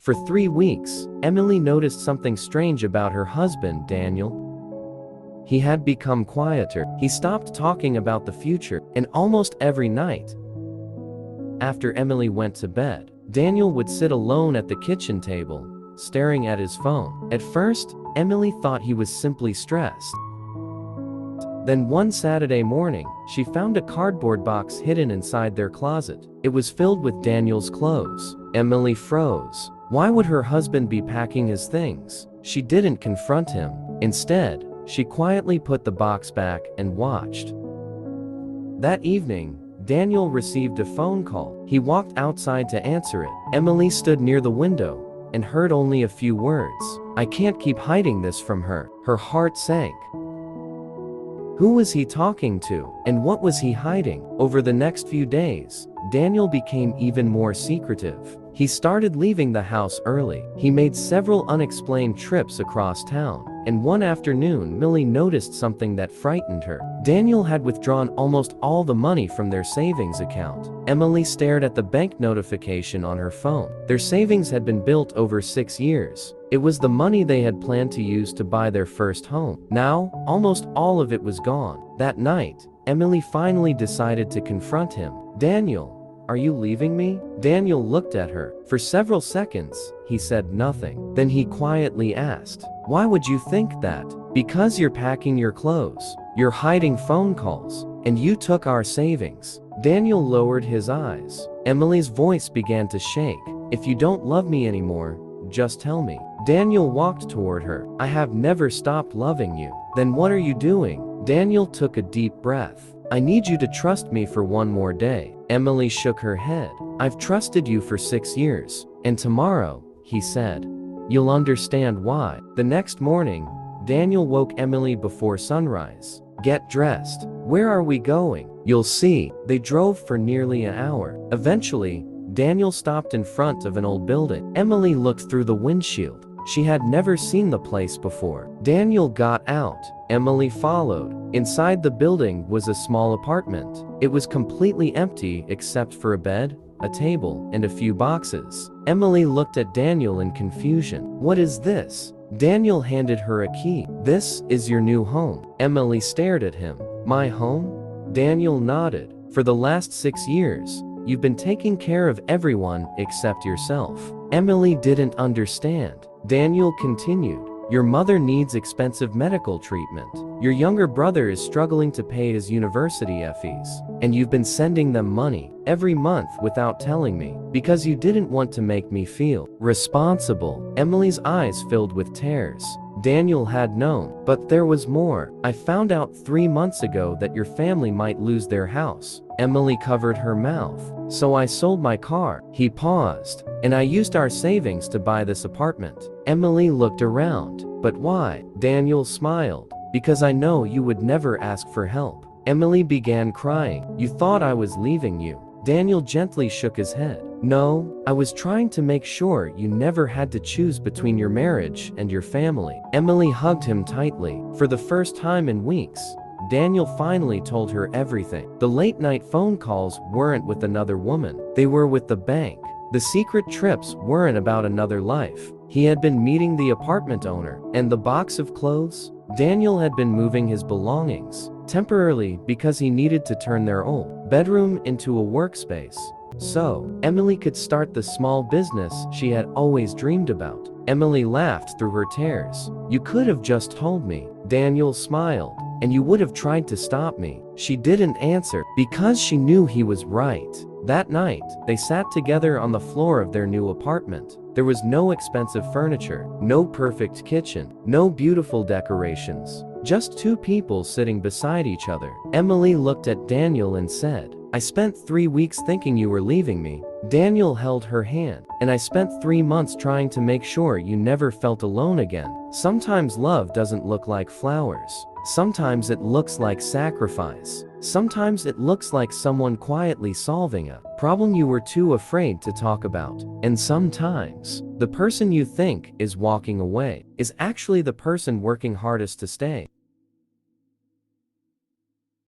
For 3 weeks, Emily noticed something strange about her husband, Daniel. He had become quieter. He stopped talking about the future, and almost every night, after Emily went to bed, Daniel would sit alone at the kitchen table, staring at his phone. At first, Emily thought he was simply stressed. Then one Saturday morning, she found a cardboard box hidden inside their closet. It was filled with Daniel's clothes. Emily froze. Why would her husband be packing his things? She didn't confront him. Instead, she quietly put the box back and watched. That evening, Daniel received a phone call. He walked outside to answer it. Emily stood near the window and heard only a few words. "I can't keep hiding this from her." Her heart sank. Who was he talking to, and what was he hiding? Over the next few days, Daniel became even more secretive. He started leaving the house early. He made several unexplained trips across town, and one afternoon Millie noticed something that frightened her. Daniel had withdrawn almost all the money from their savings account. Emily stared at the bank notification on her phone. Their savings had been built over 6 years. It was the money they had planned to use to buy their first home. Now, almost all of it was gone. That night, Emily finally decided to confront him. "Daniel, are you leaving me?" Daniel looked at her. For several seconds, he said nothing. Then he quietly asked, "Why would you think that?" "Because you're packing your clothes, you're hiding phone calls, and you took our savings." Daniel lowered his eyes. Emily's voice began to shake. "If you don't love me anymore, just tell me." Daniel walked toward her. "I have never stopped loving you." "Then what are you doing?" Daniel took a deep breath. "I need you to trust me for one more day." Emily shook her head. "I've trusted you for 6 years, and tomorrow," he said, "you'll understand why." The next morning, Daniel woke Emily before sunrise. "Get dressed." "Where are we going?" "You'll see." They drove for nearly an hour. Eventually, Daniel stopped in front of an old building. Emily looked through the windshield. She had never seen the place before. Daniel got out. Emily followed. Inside the building was a small apartment. It was completely empty except for a bed, a table, and a few boxes. Emily looked at Daniel in confusion. "What is this?" Daniel handed her a key. "This is your new home." Emily stared at him. "My home?" Daniel nodded. "For the last 6 years, you've been taking care of everyone except yourself." Emily didn't understand. Daniel continued, "Your mother needs expensive medical treatment. Your younger brother is struggling to pay his university fees, and you've been sending them money every month without telling me, because you didn't want to make me feel responsible." Emily's eyes filled with tears. Daniel had known, but there was more. "I found out 3 months ago that your family might lose their house." Emily covered her mouth. "So I sold my car." He paused. "And I used our savings to buy this apartment." Emily looked around. "But why?" Daniel smiled. "Because I know you would never ask for help." Emily began crying. "You thought I was leaving you." Daniel gently shook his head. "No, I was trying to make sure you never had to choose between your marriage and your family." Emily hugged him tightly. For the first time in weeks, Daniel finally told her everything. The late-night phone calls weren't with another woman. They were with the bank. The secret trips weren't about another life. He had been meeting the apartment owner. And the box of clothes? Daniel had been moving his belongings, temporarily because he needed to turn their old bedroom into a workspace, so Emily could start the small business she had always dreamed about. Emily laughed through her tears. "You could have just told me." Daniel smiled. "And you would have tried to stop me." She didn't answer, because she knew he was right. That night, they sat together on the floor of their new apartment. There was no expensive furniture, no perfect kitchen, no beautiful decorations. Just two people sitting beside each other. Emily looked at Daniel and said, "I spent 3 weeks thinking you were leaving me." Daniel held her hand. "And I spent 3 months trying to make sure you never felt alone again." Sometimes love doesn't look like flowers. Sometimes it looks like sacrifice. Sometimes it looks like someone quietly solving a problem you were too afraid to talk about. And sometimes, the person you think is walking away is actually the person working hardest to stay.